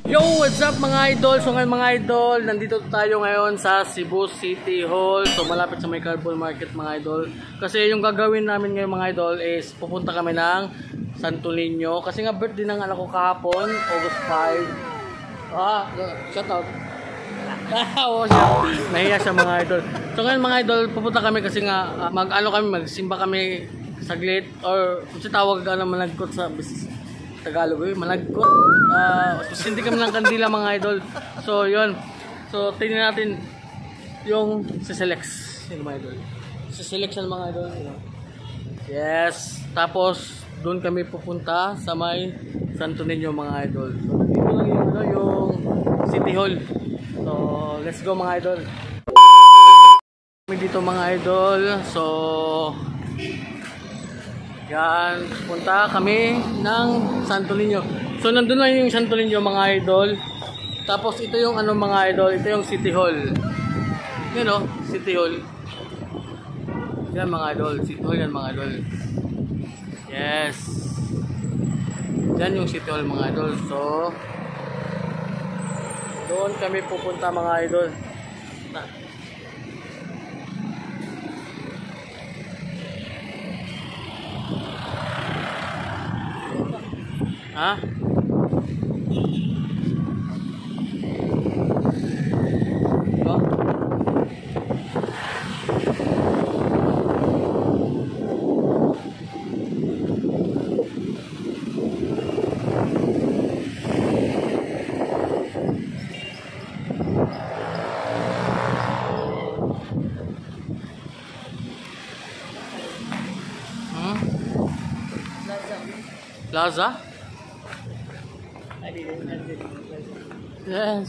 Yo, what's up mga idol? So ngayon mga idol, nandito tayo ngayon sa Cebu City Hall. So malapit sa may Carbon Market mga idol. Kasi yung gagawin namin ngayon mga idol is pupunta kami ng Santo Niño. Kasi nga birthday ng anak ko kahapon, August 5. Shout out. Nahiya siya mga idol. So ngayon mga idol, pupunta kami kasi nga magsimba kami saglit. Or kung tawag managkot sa Tagalog managkot. Hindi kami ng kandila mga idol. So yun. So tingnan natin yung si-selects mga idol. Si-selection mga idol. Yes. Tapos doon kami pupunta sa may Santo Niño mga idol. So dito lang yung City Hall. So let's go mga idol. Kami dito mga idol. So yan, punta kami ng Santo Niño. So nandun lang yung Santo Niño mga idol. Tapos ito yung mga idol, ito yung City Hall. Yan o, City Hall. Yan mga idol, City Hall yan mga idol. Yes. Yan yung City Hall mga idol. So doon kami pupunta mga idol. Ha? Diba? Plaza? Yes.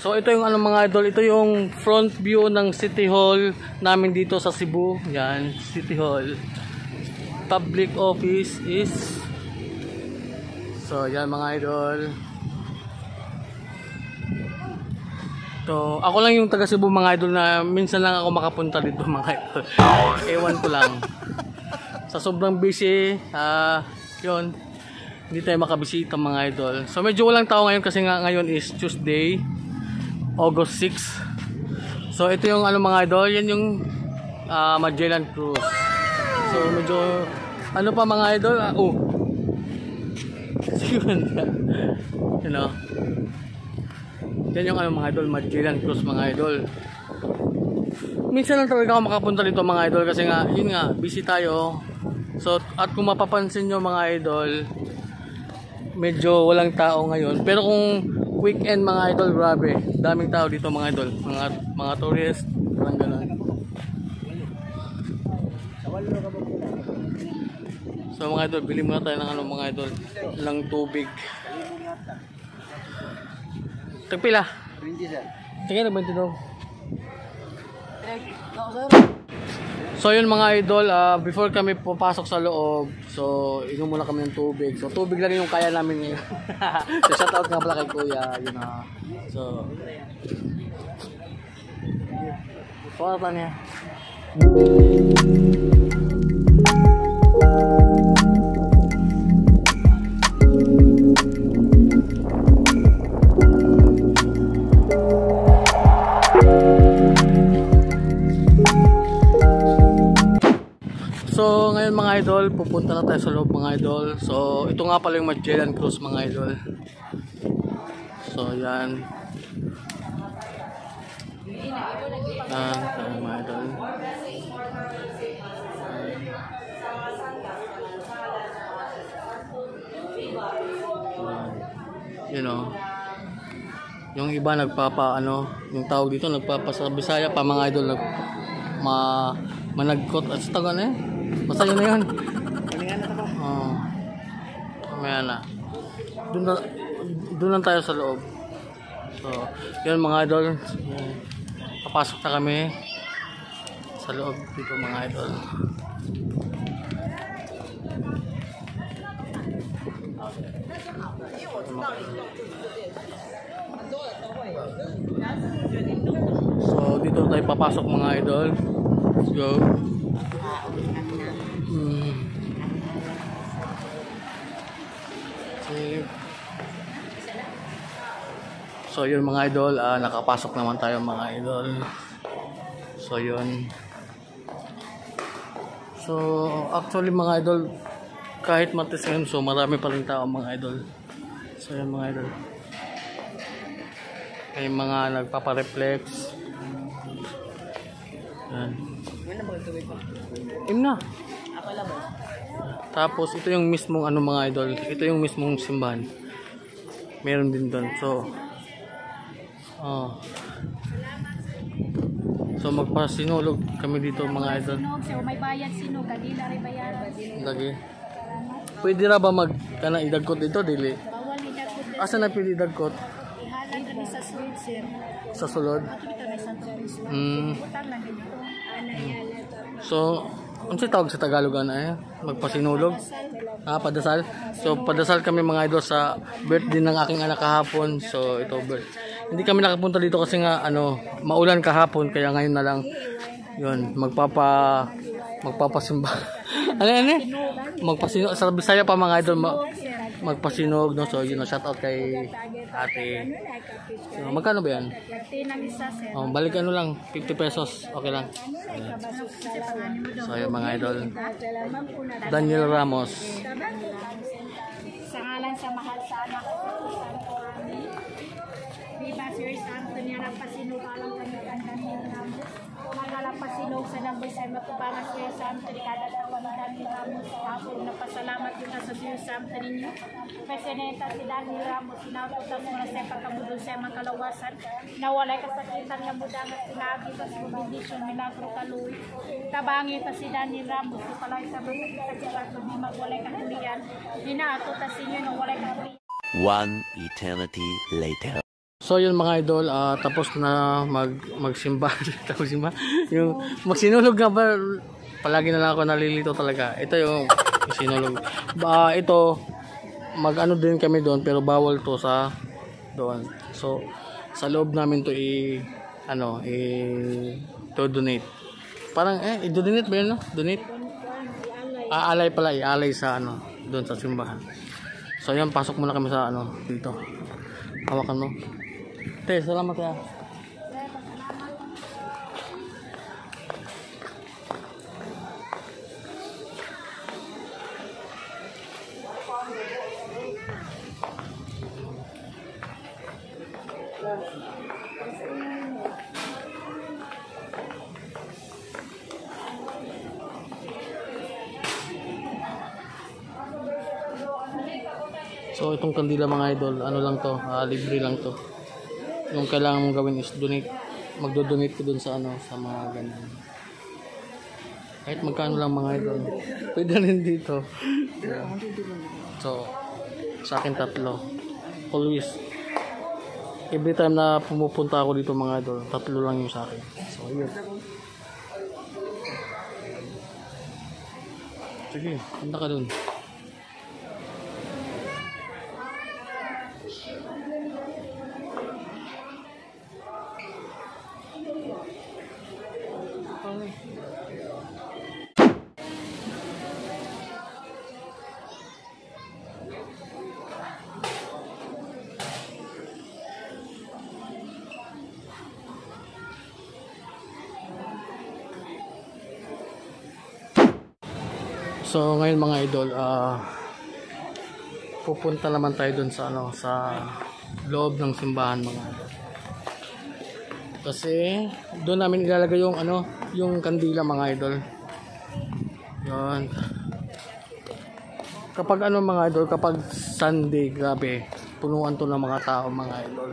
So ito yung mga idol, ito yung front view ng City Hall namin dito sa Cebu. Yan, City Hall. Public office is. So yan mga idol. So ako lang yung taga Cebu mga idol na minsan lang ako makapunta dito mga idol. Ewan ko lang. Sa sobrang busy, yun, hindi tayo makabisita mga idol. So medyo walang tao ngayon kasi nga ngayon is Tuesday, August 6. So ito yung mga idol, yan yung Magellan Cruise. So medyo pa mga idol, you know, yan yung mga idol, Magellan Cruise mga idol. Minsan lang talaga ako makapunta dito mga idol kasi nga, yun nga, busy tayo. So, at kung mapapansin nyo mga idol, medyo walang tao ngayon. Pero kung weekend mga idol, grabe, daming tao dito mga idol. Mga tourist, parang gano'n. So mga idol, bili muna tayo ng mga idol, ng tubig. Tagpila? 20 sir. Tingnan na 20 daw. So yun mga idol, before kami papasok sa loob, so inom muna kami ng tubig. So tubig lang yung kaya namin ngayon. So shout out nga pala kay kuya, yun na. So pa niya. So ngayon mga idol, pupunta na tayo sa loob mga idol. So ito nga pala yung Magellan Cruise mga idol. So yan. Mga idol. You know, yung iba nagpapa yung tawag dito nagpapasa Bisaya pa mga idol, managkot at sa taga basta yun na yun. Mamaya na. Doon lang tayo sa loob. So, yun mga idol. Papasok na kami sa loob dito mga idol. So dito tayo papasok mga idol. Let's go. So yun mga idol, nakapasok naman tayo mga idol. So yun. So actually mga idol, kahit Martes ngayon, so marami pa rin tao mga idol. So yun mga idol. May mga nagpapa-reflex. Yan. Im na. Tapos ito yung mismong ano mga idol. Ito yung mismong simbahan. Meron din doon. So magpasinulog kami dito mga idol. May bayad sino, kadila rin bayaran. Lagi. Pwede ra ba kana idagkot dito dili? Bawal idagkot. Asa na pili idagkot? Ihalan kami sa sulod, sir. Sa sulod. Ato dito na Santo Cristo. Utang lang dito. So, unsay tawag sa Tagalog ana magpasinulog? Padasal. So, padasal kami mga idol sa birthday ng aking anak kahapon. So, ito hindi kami nakapunta dito kasi nga maulan kahapon kaya ngayon na lang 'yun magpapasimba. Magpasinog sa Bisaya pa mga idol magpasinog no. So, shout out kay ate. So, magkano ba 'yan? Tinang isa, sir. Balik lang 50 pesos. Okay lang. So, yung mga idol. Daniel Ramos. Sa ngalan sa mahal sa anak ko, Santo Ami. Viva Sir Santo niya nagpasinog alang kami ang Daniel Ramos. Nagpasinog sa namboy sa matubangan Sir Santo ni kada taon ni Daniel Ramos. Ako nagpasalamat din sa Sir Santo ninyo. Presidenta si Daniel Ramos, sinabutan mo na sa pagkabudol sa mga kalawasan. Nawalay kasakitan nga mudang at sinabi sa subindisyon milagro kaluwi. Tabangi ta si Daniel Ramos, palay sa mga kasakitan kung di magwalay kahulian. Dinaato ta si inyo nung walay kahulian. One eternity later. So yun mga idol, tapos na magsimba. Tapos simba. Yung magsinulog nga ba, palagi na lang ako nalilito talaga. Ito yung sinulog. Ito din kami doon pero bawal to sa doon. So sa loob namin to to donate. Parang i-donate ba yun, no? Donate. Alay pala, alay sa doon sa simbahan. So yan, pasok muna kami sa dito. Hawakan mo. Te, salamat ya. So itong kandila mga idol, lang to, libre lang to. Yung kailangan mong gawin is donate. Magdo-donate ko dun sa sa mga ganyan. Kahit magkano lang mga idol. Pwede rin dito. So sa akin 3. Always. Every time na pumupunta ako dito mga idol, 3 lang yung sa akin. So yun. Sige, punta ka dun. So ngayon mga idol, pupunta naman tayo dun sa sa loob ng simbahan mga idol. Kasi doon namin ilalagay yung yung kandila mga idol. Yan. Kapag mga idol, kapag Sunday, grabe, punuan to ng mga tao mga idol.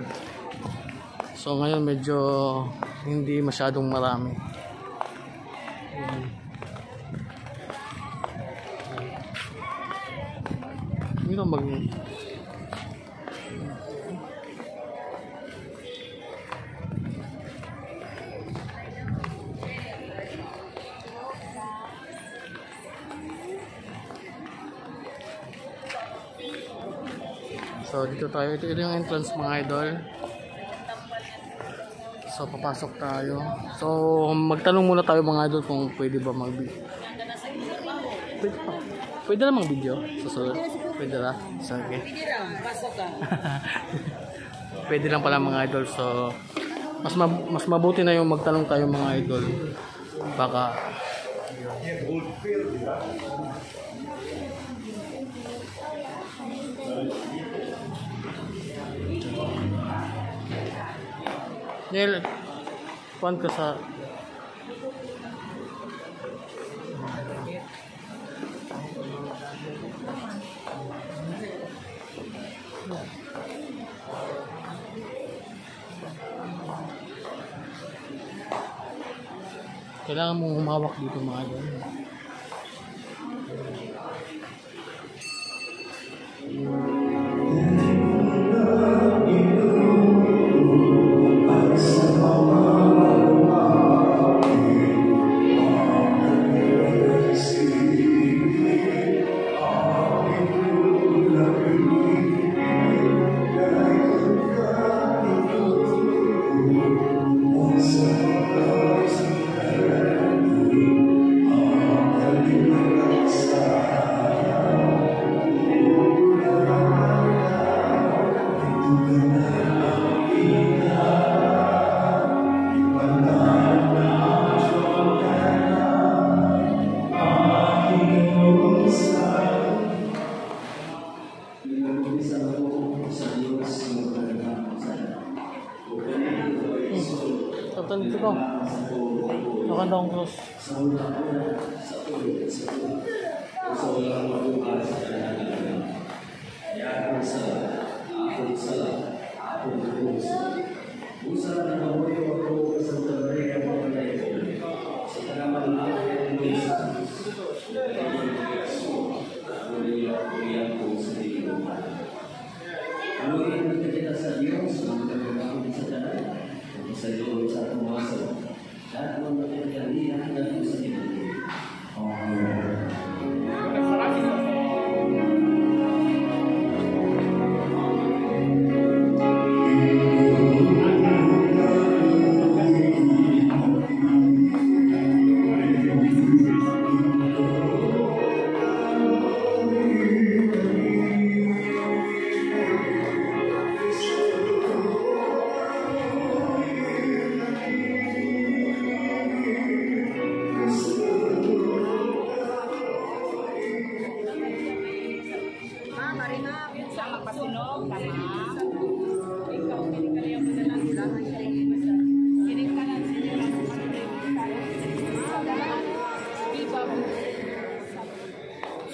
So ngayon medyo hindi masyadong marami. Yan. Hindi mag So dito tayo, ito yung entrance mga idol. So papasok tayo. So magtanong muna tayo mga idol kung pwede ba mag-bid. Pwede namang video? Susunod? Pwede na? So, okay. Pwede lang, pasok ka. Pwede lang pala mga idol. So, mas mabuti na yung magtanong tayo mga idol. Baka Neil, kuhan ka sa kailangan mong humawak dito mga idol. Tapos dito ko. Nakanda akong cross.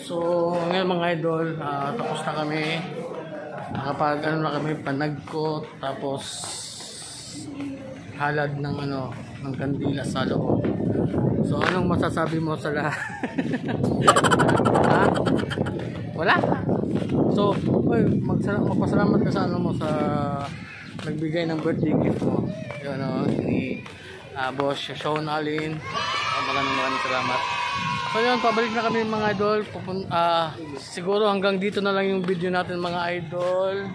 So, ngayon mga idol, tapos na kami. Nakapag na kami, panagkot, tapos halad ng ng kandila sa loob. So, anong masasabi mo sa lahat? Ha? Wala? So, magpasalamat ka sa mo sa nagbigay ng birthday gift mo. Yun, ni Boss Sean Alin. Maraming salamat. So yun, pabalik na kami mga idol. Siguro hanggang dito na lang yung video natin mga idol.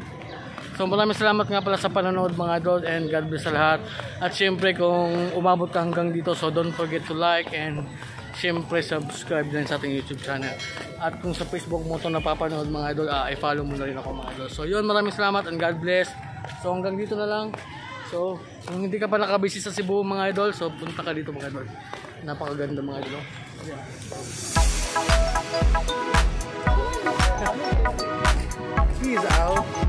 So maraming salamat nga pala sa panonood mga idol, and God bless sa lahat. At syempre kung umabot ka hanggang dito, so don't forget to like and syempre subscribe din sa ating YouTube channel. At kung sa Facebook mo ito napapanood mga idol, i-follow mo na rin ako mga idol. So yun, maraming salamat and God bless. So hanggang dito na lang. So kung hindi ka pa nakabisi sa Cebu mga idol, so punta ka dito mga idol. Napakaganda mga idol. Peace out.